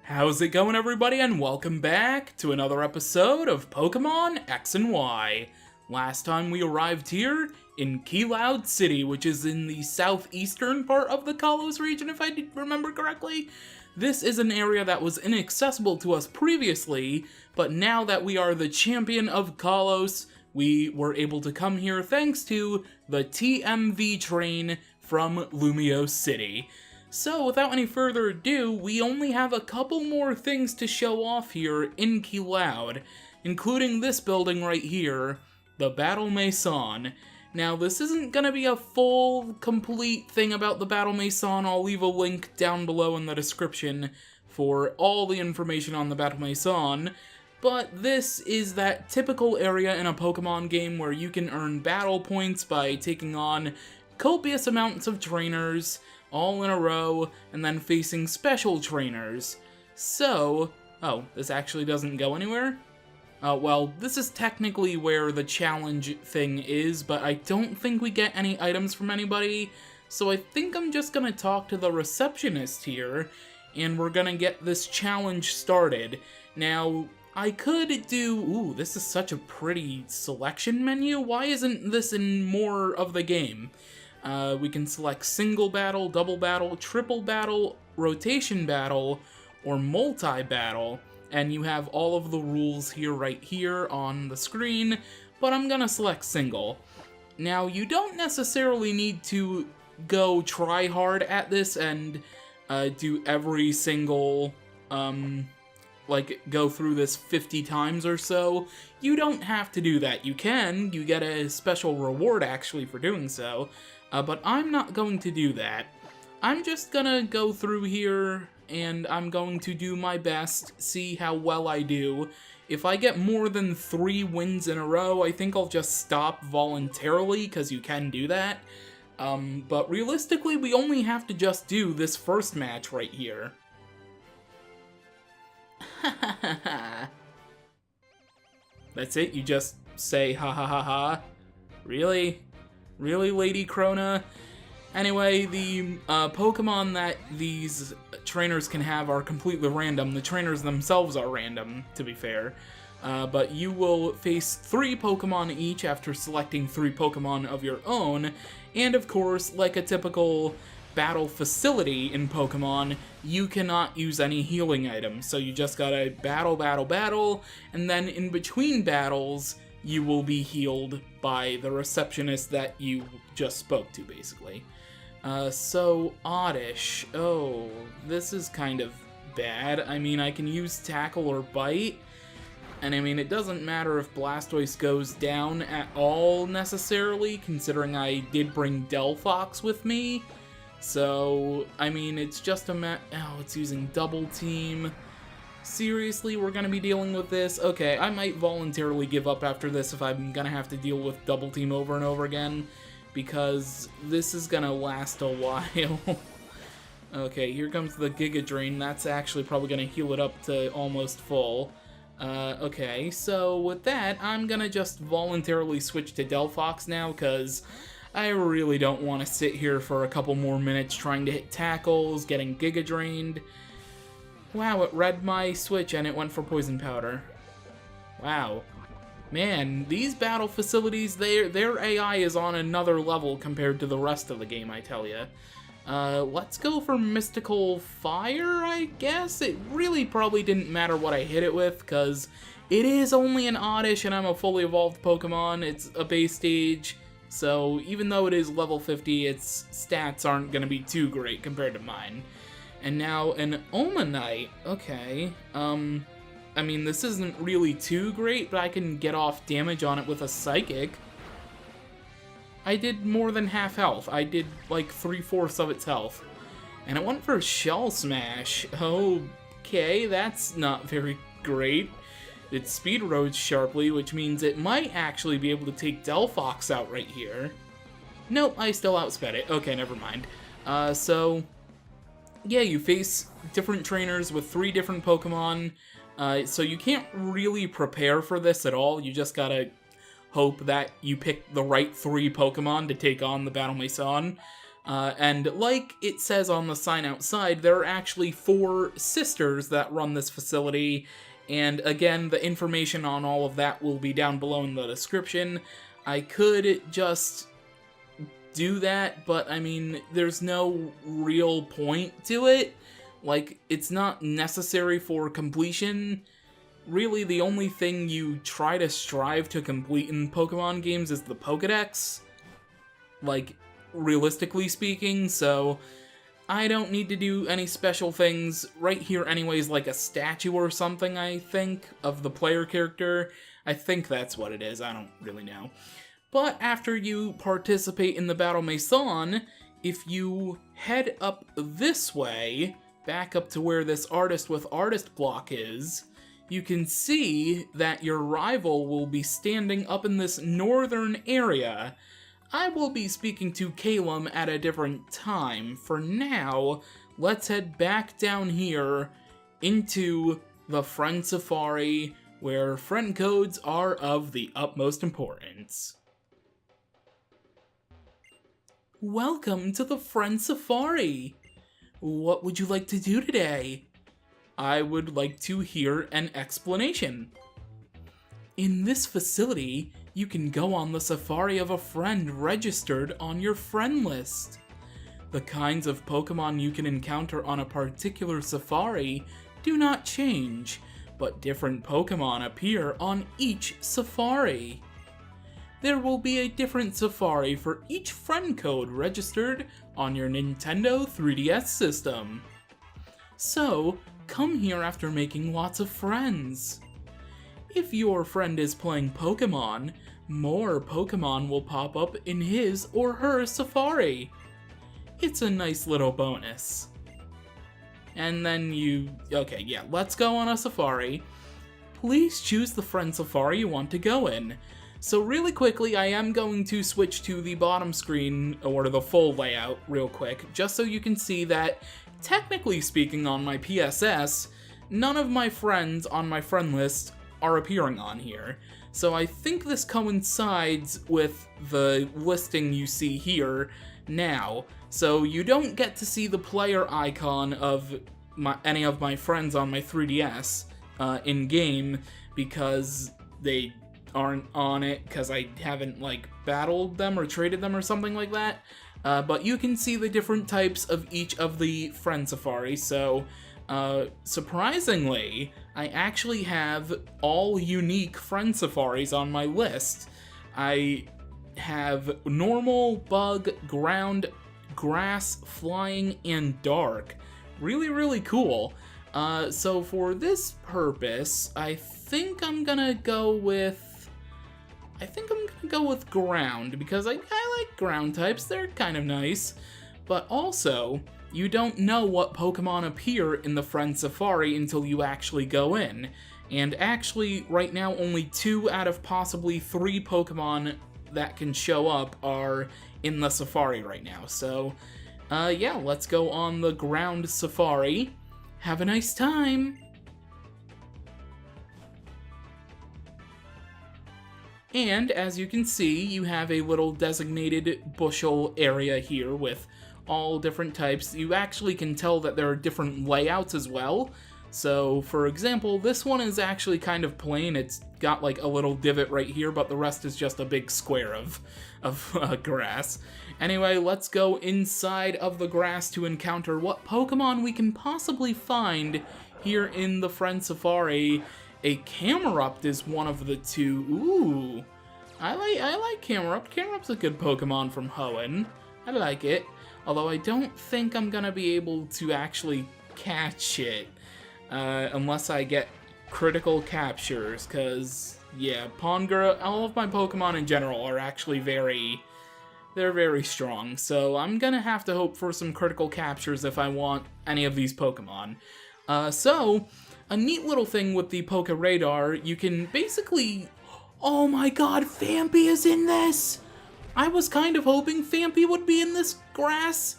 How's it going, everybody, and welcome back to another episode of Pokemon X and Y. Last time we arrived here in Cloud City, which is in the southeastern part of the Kalos region, if I remember correctly. This is an area that was inaccessible to us previously, but now that we are the champion of Kalos, we were able to come here thanks to the TMV train from Lumio City. So, without any further ado, we only have a couple more things to show off here in Cloud, including this building right here, the Battle Maison. Now, this isn't gonna be a full, complete thing about the Battle Maison. I'll leave a link down below in the description for all the information on the Battle Maison, but this is that typical area in a Pokemon game where you can earn battle points by taking on copious amounts of trainers, all in a row, and then facing special trainers. So, this actually doesn't go anywhere? Well, this is technically where the challenge thing is, but I don't think we get any items from anybody, so I think I'm just gonna talk to the receptionist here, and we're gonna get this challenge started. Now, I could do... Ooh, this is such a pretty selection menu. Why isn't this in more of the game? We can select single battle, double battle, triple battle, rotation battle, or multi-battle, and you have all of the rules here right here on the screen, but I'm gonna select single. Now, you don't necessarily need to go try hard at this and do every single, go through this 50 times or so. You don't have to do that. You can. You get a special reward, actually, for doing so. But I'm not going to do that. I'm just gonna go through here, and I'm going to do my best, see how well I do. If I get more than 3 wins in a row, I think I'll just stop voluntarily, because you can do that. But realistically, we only have to just do this first match right here. That's it? You just say ha ha ha ha? Really? Really, Lady Krona? Anyway, the Pokemon that these trainers can have are completely random. The trainers themselves are random, to be fair. But you will face 3 Pokemon each after selecting 3 Pokemon of your own. And of course, like a typical battle facility in Pokemon, you cannot use any healing items. So you just gotta battle, battle, battle, and then in between battles, you will be healed by the receptionist that you just spoke to, basically. So, Oddish. Oh, this is kind of bad. I mean, I can use Tackle or Bite, and I mean, it doesn't matter if Blastoise goes down at all, necessarily, considering I did bring Delphox with me. So, I mean, it's just a oh, it's using Double Team. Seriously, we're gonna be dealing with this? Okay, I might voluntarily give up after this if I'm gonna have to deal with Double Team over and over again, because this is gonna last a while. Okay, here comes the Giga Drain. That's actually probably gonna heal it up to almost full. Okay, so with that, I'm gonna just voluntarily switch to Delphox now, because I really don't want to sit here for a couple more minutes trying to hit tackles, getting Giga Drained. Wow, it read my switch and it went for Poison Powder. Wow. Man, these battle facilities, their AI is on another level compared to the rest of the game, I tell ya. Let's go for Mystical Fire, I guess? It really probably didn't matter what I hit it with, because it is only an Oddish and I'm a fully evolved Pokemon. It's a base stage, so even though it is level 50, its stats aren't going to be too great compared to mine. And now an Omanite. Okay, I mean, this isn't really too great, but I can get off damage on it with a Psychic. I did more than half health. I did like 3/4 of its health. And it went for Shell Smash. Okay, that's not very great. It speed roads sharply, which means it might actually be able to take Delphox out right here. Nope, I still outsped it. Okay, never mind. So yeah, you face different trainers with 3 different Pokemon, so you can't really prepare for this at all. You just gotta hope that you pick the right 3 Pokemon to take on the Battle Maison. And like it says on the sign outside, there are actually 4 sisters that run this facility, and again, the information on all of that will be down below in the description. I could just do that, but I mean, there's no real point to it. Like, it's not necessary for completion. Really, the only thing you try to strive to complete in Pokemon games is the Pokédex. Like, realistically speaking, so I don't need to do any special things. Right here anyways, like a statue or something, I think, of the player character. I think that's what it is, I don't really know. But after you participate in the Battle Maison, if you head up this way, back up to where this artist with artist block is, you can see that your rival will be standing up in this northern area. I will be speaking to Calum at a different time. For now, let's head back down here into the Friend Safari, where friend codes are of the utmost importance. Welcome to the Friend Safari! What would you like to do today? I would like to hear an explanation. In this facility, you can go on the safari of a friend registered on your friend list. The kinds of Pokemon you can encounter on a particular safari do not change, but different Pokemon appear on each safari. There will be a different safari for each friend code registered on your Nintendo 3DS system. So, come here after making lots of friends. If your friend is playing Pokémon, more Pokémon will pop up in his or her safari. It's a nice little bonus. And then okay, yeah, let's go on a safari. Please choose the friend safari you want to go in. So really quickly, I am going to switch to the bottom screen, or the full layout real quick, just so you can see that, technically speaking on my PSS, none of my friends on my friend list are appearing on here. So I think this coincides with the listing you see here now. So you don't get to see the player icon of any of my friends on my 3DS in-game, because they aren't on it, because I haven't, like, battled them or traded them or something like that. But you can see the different types of each of the friend safaris, so surprisingly, I actually have all unique friend safaris on my list. I have normal, bug, ground, grass, flying, and dark. Really, really cool. So for this purpose, I think I'm gonna go with ground, because I like ground types, they're kind of nice. But also, you don't know what Pokemon appear in the Friend Safari until you actually go in. And actually, right now, only 2 out of possibly 3 Pokemon that can show up are in the Safari right now. So, yeah, let's go on the ground Safari. Have a nice time! And as you can see, you have a little designated bushel area here with all different types. You actually can tell that there are different layouts as well. So, for example, this one is actually kind of plain. It's got like a little divot right here, but the rest is just a big square of grass. Anyway, let's go inside of the grass to encounter what Pokemon we can possibly find here in the Friend Safari. A Camerupt is one of the 2. Ooh, I like Camerupt. Camerupt's a good Pokemon from Hoenn. I like it. Although I don't think I'm gonna be able to actually catch it unless I get critical captures, because, yeah, Pongura, all of my Pokemon in general are actually they're very strong, so I'm gonna have to hope for some critical captures if I want any of these Pokemon. So, a neat little thing with the Poke Radar, you can basically... Oh my god, Phanpy is in this! I was kind of hoping Phanpy would be in this grass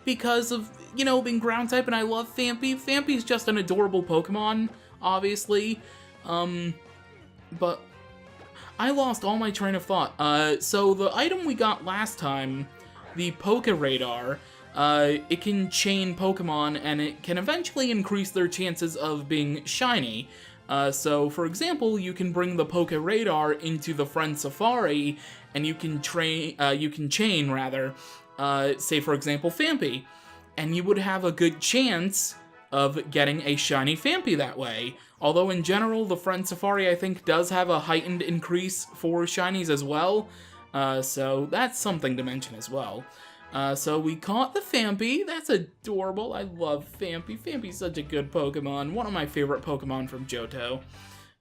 because of, you know, being ground type, and I love Phanpy. Phanpy's just an adorable Pokemon, obviously. But I lost all my train of thought. So the item we got last time the Poke Radar, it can chain Pokemon, and it can eventually increase their chances of being shiny. So, for example, you can bring the Poke Radar into the Friend Safari, and you can chain rather, say for example, Phanpy, and you would have a good chance of getting a shiny Phanpy that way. Although in general, the Friend Safari I think does have a heightened increase for shinies as well, so that's something to mention as well. So we caught the Phanpy. That's adorable. I love Phanpy. Phanpy's such a good Pokemon. One of my favorite Pokemon from Johto.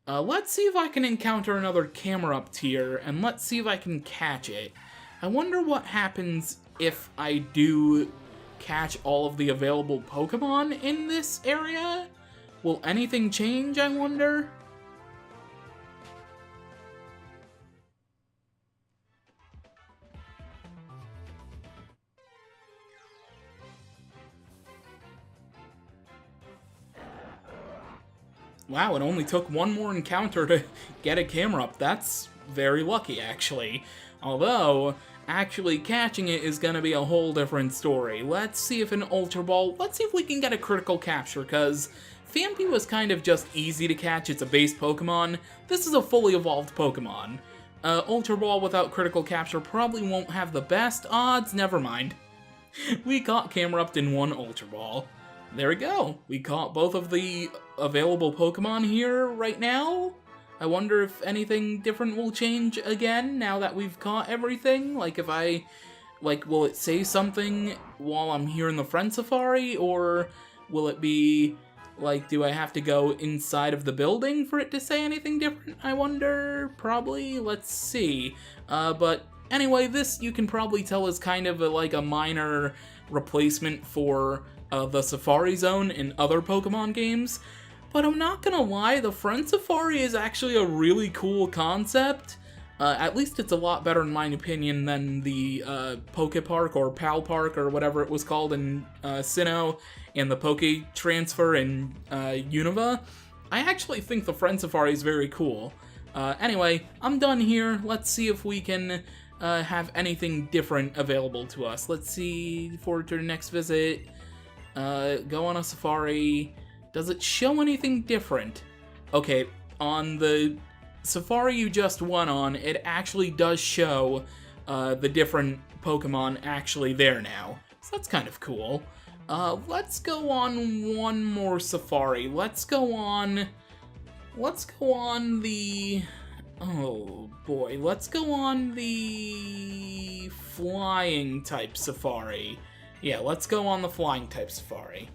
Let's see if I can encounter another Camerupt here, and let's see if I can catch it. I wonder what happens if I do catch all of the available Pokemon in this area? Will anything change, I wonder? Wow, it only took one more encounter to get a Camerupt. That's very lucky, actually. Although, actually catching it is gonna be a whole different story. Let's see if an Ultra Ball, let's see if we can get a critical capture, because Phanpy was kind of just easy to catch. It's a base Pokemon. This is a fully evolved Pokemon. Ultra Ball without critical capture probably won't have the best odds. Never mind. We caught Camerupt in one Ultra Ball. There we go. We caught both of the available Pokemon here right now. I wonder if anything different will change again now that we've caught everything. Like if will it say something while I'm here in the Friend Safari, or will it be like, do I have to go inside of the building for it to say anything different? I wonder. Probably. Let's see. But anyway, this you can probably tell is kind of like a minor replacement for the Safari Zone in other Pokemon games. But I'm not gonna lie, the Friend Safari is actually a really cool concept. At least it's a lot better in my opinion than the Poke Park or Pal Park or whatever it was called in Sinnoh, and the Poke Transfer in Unova. I actually think the Friend Safari is very cool. Anyway, I'm done here. Let's see if we can have anything different available to us. Let's see, forward to the next visit. Go on a safari. Does it show anything different? Okay, on the safari you just went on, it actually does show the different Pokemon actually there now. So that's kind of cool. Let's go on one more safari. Let's go on the... Oh boy, let's go on the flying type safari. Yeah, let's go on the flying type safari.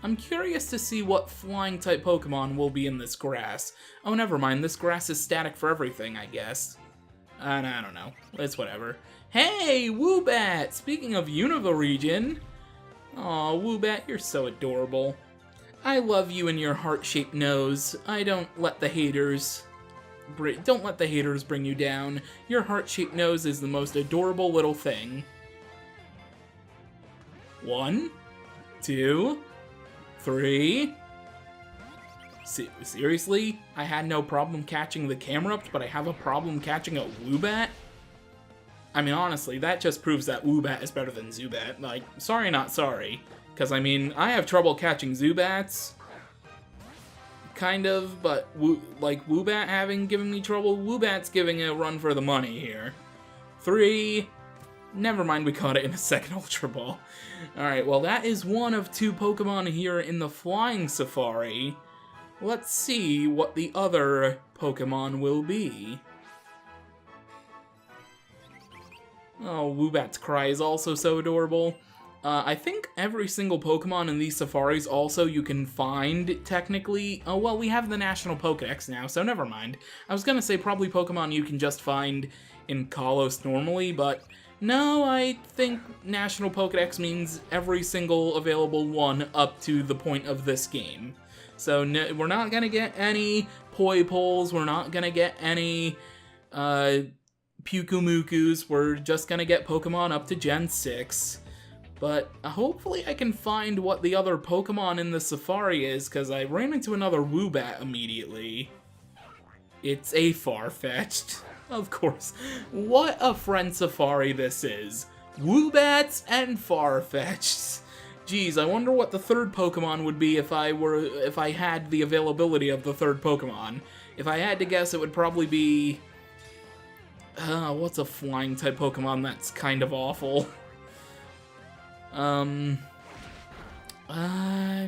I'm curious to see what flying type Pokemon will be in this grass. Oh, never mind, this grass is static for everything, I guess. I don't know, it's whatever. Hey, Woobat! Speaking of Unova region. Aw, Woobat, you're so adorable. I love you and your heart-shaped nose. Don't let the haters bring you down. Your heart-shaped nose is the most adorable little thing. 1, 2, 3. Seriously? I had no problem catching the Camerupt, but I have a problem catching a Woobat? I mean, honestly, that just proves that Woobat is better than Zubat. Like, sorry not sorry. Because, I mean, I have trouble catching Zubats. Kind of, but Woobat given me trouble, Woobat's giving a run for the money here. 3. Never mind, we caught it in a second Ultra Ball. Alright, well that is one of 2 Pokemon here in the Flying Safari. Let's see what the other Pokemon will be. Oh, Woobat's cry is also so adorable. I think every single Pokemon in these safaris also you can find, technically. Oh, well, we have the National Pokedex now, so never mind. I was gonna say probably Pokemon you can just find in Kalos normally, but no, I think National Pokedex means every single available one up to the point of this game. So no, we're not gonna get any Poipoles, we're not gonna get any Pukumukus, we're just gonna get Pokemon up to Gen 6. But hopefully I can find what the other Pokemon in the safari is, because I ran into another Woobat immediately. It's a Farfetch'd. Of course. What a friend safari this is. Woobats and Farfetch'd. Geez, I wonder what the third Pokemon would be if I had the availability of the third Pokemon. If I had to guess, it would probably be... what's a flying type Pokemon that's kind of awful? I'm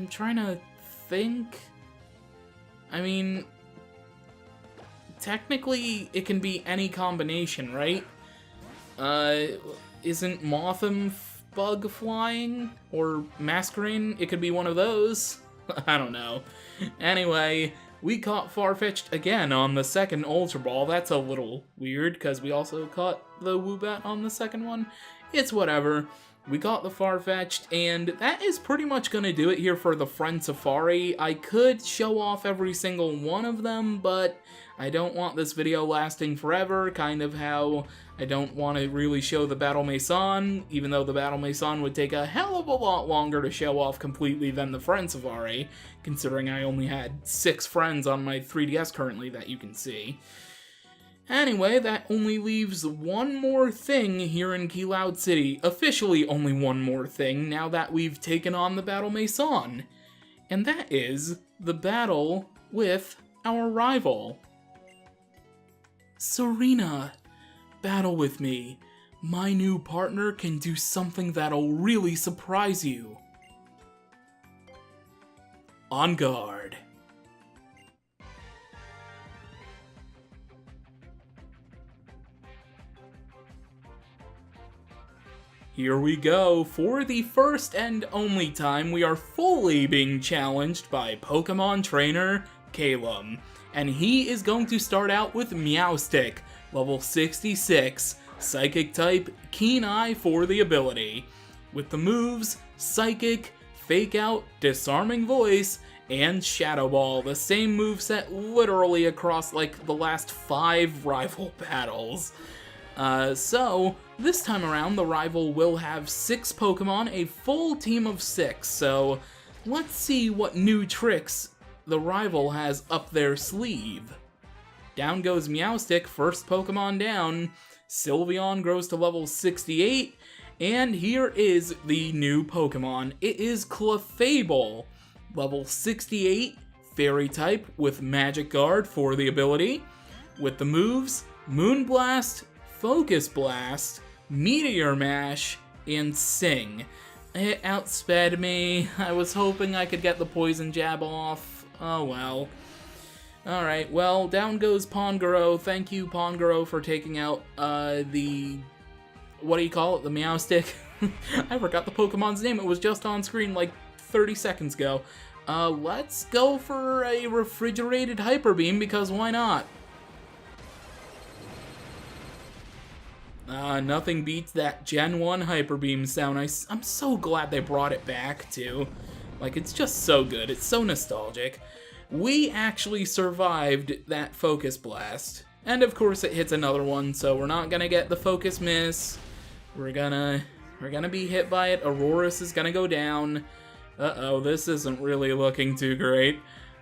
trying to think. I mean, technically, it can be any combination, right? Isn't Mothim bug flying? Or Masquerain? It could be one of those. I don't know. Anyway, we caught Farfetch'd again on the second Ultra Ball. That's a little weird, because we also caught the Woobat on the second one. It's whatever. We got the Farfetch'd, and that is pretty much going to do it here for the Friend Safari. I could show off every single one of them, but I don't want this video lasting forever, kind of how I don't want to really show the Battle Maison, even though the Battle Maison would take a hell of a lot longer to show off completely than the Friend Safari, considering I only had 6 friends on my 3DS currently that you can see. Anyway, that only leaves one more thing here in Cloud City. Officially only one more thing, now that we've taken on the Battle Maison. And that is the battle with our rival. Serena, battle with me. My new partner can do something that'll really surprise you. On guard. Here we go. For the first and only time, we are fully being challenged by Pokemon trainer Calum. And he is going to start out with Meowstic, level 66, Psychic type, Keen Eye for the ability. With the moves, Psychic, Fake Out, Disarming Voice, and Shadow Ball, the same moveset literally across like the last 5 rival battles. So, this time around, the rival will have 6 Pokemon, a full team of 6, so let's see what new tricks the rival has up their sleeve. Down goes Meowstic, first Pokemon down. Sylveon grows to level 68, and here is the new Pokemon. It is Clefable, level 68, Fairy type with Magic Guard for the ability. With the moves, Moonblast, Focus Blast, Meteor Mash, and Sing. It outsped me. I was hoping I could get the Poison Jab off. Oh well. Alright, well, down goes Pongoro. Thank you, Pongoro, for taking out, the... what do you call it? The Meowstic? I forgot the Pokemon's name. It was just on screen like 30 seconds ago. Let's go for a Refrigerated Hyper Beam, because why not? Nothing beats that Gen 1 Hyper Beam sound. I'm so glad they brought it back, too. Like, it's just so good. It's so nostalgic. We actually survived that Focus Blast. And, of course, it hits another one, so we're not gonna get the Focus Miss. We're gonna be hit by it. Aurorus is gonna go down. Uh-oh, this isn't really looking too great.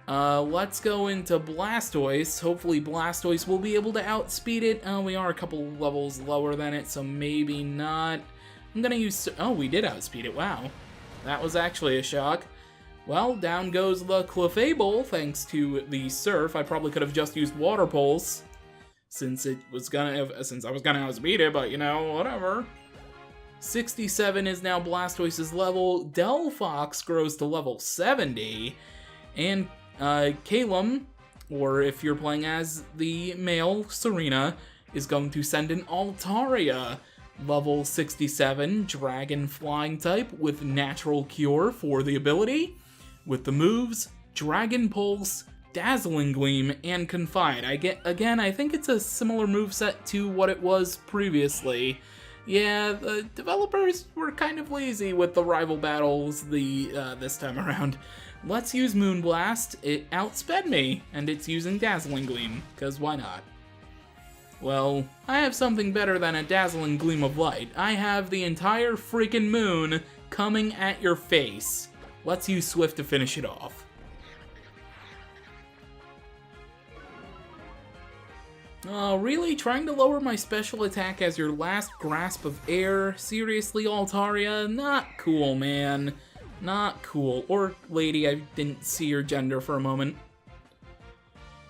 Let's go into Blastoise. Hopefully Blastoise will be able to outspeed it. We are a couple levels lower than it, so maybe not. I'm gonna use... oh, we did outspeed it, wow. That was actually a shock. Well, down goes the Clefable, thanks to the Surf. I probably could have just used Water Pulse, since I was gonna outspeed it, but you know, whatever. 67 is now Blastoise's level. Delphox grows to level 70, and Calum, or if you're playing as the male, Serena, is going to send an Altaria, level 67, Dragon Flying type with Natural Cure for the ability. With the moves, Dragon Pulse, Dazzling Gleam, and Confide. I think it's a similar moveset to what it was previously. Yeah, the developers were kind of lazy with the rival battles this time around. Let's use Moonblast. It outsped me, and it's using Dazzling Gleam, because why not? Well, I have something better than a Dazzling Gleam of Light. I have the entire freaking moon coming at your face. Let's use Swift to finish it off. Oh, really? Trying to lower my special attack as your last grasp of air? Seriously, Altaria? Not cool, man. Not cool. Or lady, I didn't see your gender for a moment.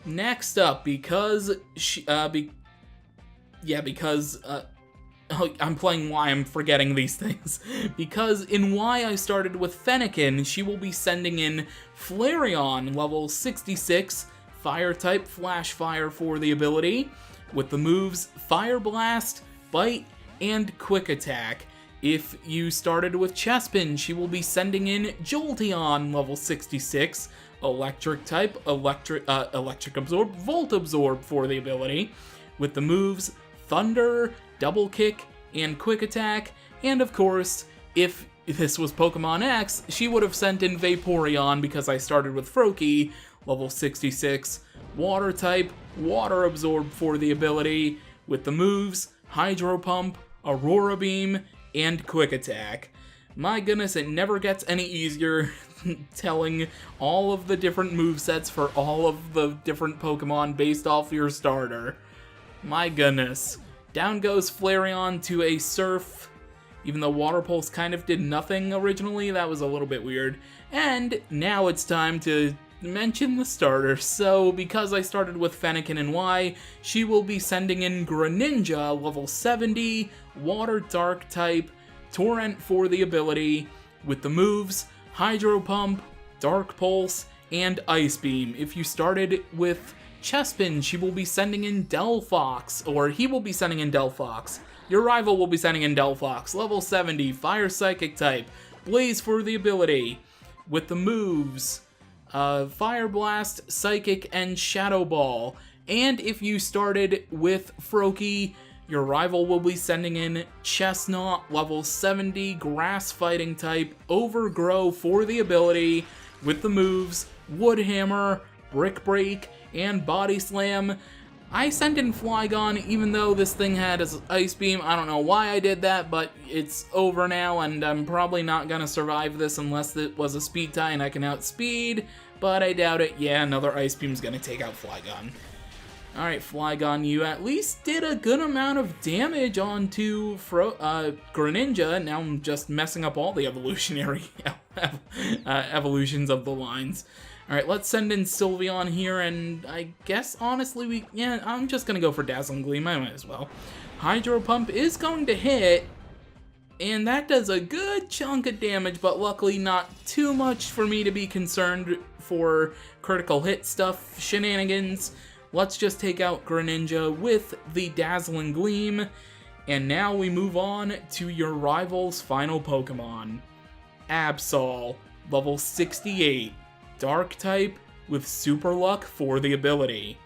Next up, because I'm playing Y, I'm forgetting these things. Because in Y I started with Fennekin, she will be sending in Flareon, level 66, Fire type, Flash Fire for the ability, with the moves Fire Blast, Bite, and Quick Attack. If you started with Chespin, she will be sending in Jolteon, level 66, Electric type, Electric Absorb, Volt Absorb for the ability, with the moves Thunder, Double Kick, and Quick Attack, and of course, if this was Pokemon X, she would have sent in Vaporeon because I started with Froakie, level 66, Water type, Water Absorb for the ability, with the moves Hydro Pump, Aurora Beam, and Quick Attack. My goodness, it never gets any easier telling all of the different movesets for all of the different Pokemon based off your starter. My goodness. Down goes Flareon to a Surf. Even though Water Pulse kind of did nothing originally, that was a little bit weird. And now it's time to mention the starter. So, because I started with Fennekin and Y, she will be sending in Greninja, level 70, Water Dark type, Torrent for the ability, with the moves Hydro Pump, Dark Pulse, and Ice Beam. If you started with Chespin, she will be sending in Delphox, or he will be sending in Delphox. Your rival will be sending in Delphox, level 70, Fire Psychic type, Blaze for the ability, with the moves Fire Blast, Psychic, and Shadow Ball. And if you started with Froakie, your rival will be sending in Chestnut, level 70, Grass Fighting type, Overgrow for the ability, with the moves Wood Hammer, Brick Break, and Body Slam. I sent in Flygon even though this thing had its Ice Beam. I don't know why I did that, but it's over now, and I'm probably not gonna survive this unless it was a speed tie and I can outspeed, but I doubt it. Yeah, another Ice Beam's gonna take out Flygon. Alright, Flygon, you at least did a good amount of damage onto Greninja. Now I'm just messing up all the evolutionary evolutions of the lines. Alright, let's send in Sylveon here, and I guess, honestly, I'm just gonna go for Dazzling Gleam, I might as well. Hydro Pump is going to hit, and that does a good chunk of damage, but luckily not too much for me to be concerned for critical hit stuff shenanigans. Let's just take out Greninja with the Dazzling Gleam, and now we move on to your rival's final Pokemon. Absol, level 68, Dark type with Super Luck for the ability.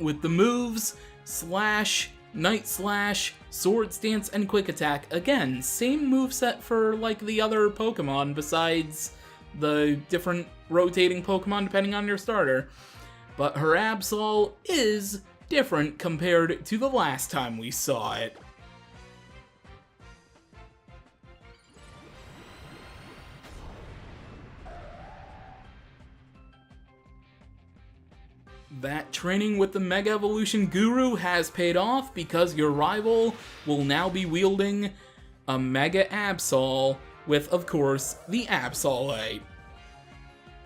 With the moves Slash, Night Slash, Sword Stance, and Quick Attack. Again, same moveset for like the other Pokemon besides the different rotating Pokemon depending on your starter. But her Absol is different compared to the last time we saw it. That training with the Mega Evolution Guru has paid off because your rival will now be wielding a Mega Absol with, of course, the Absolite.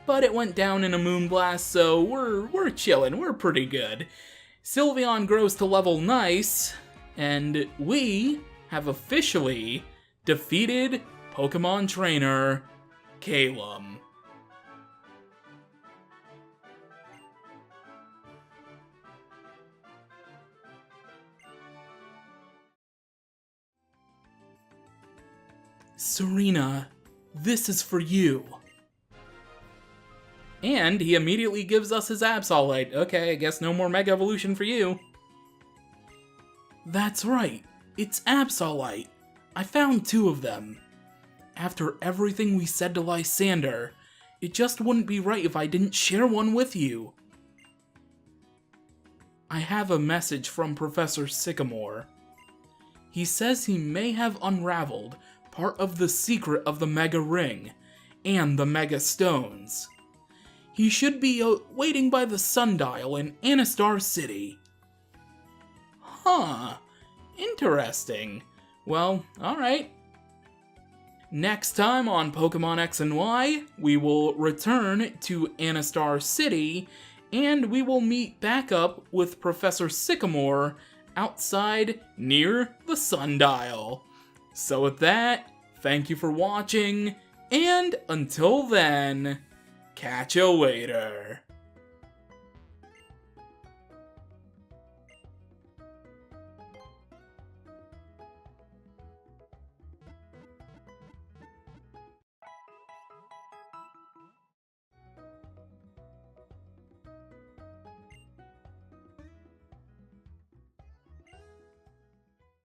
But it went down in a Moonblast, so we're chillin', we're pretty good. Sylveon grows to level nice, and we have officially defeated Pokemon Trainer Calum. Serena, this is for you. And he immediately gives us his Absolite. Okay, I guess no more Mega Evolution for you. That's right, it's Absolite. I found 2 of them. After everything we said to Lysander, it just wouldn't be right if I didn't share one with you. I have a message from Professor Sycamore. He says he may have unraveled part of the secret of the Mega Ring and the Mega Stones. He should be waiting by the sundial in Anastar City. Huh. Interesting. Well, alright. Next time on Pokemon X and Y, we will return to Anastar City, and we will meet back up with Professor Sycamore outside near the sundial. So with that, thank you for watching, and until then, catch you later.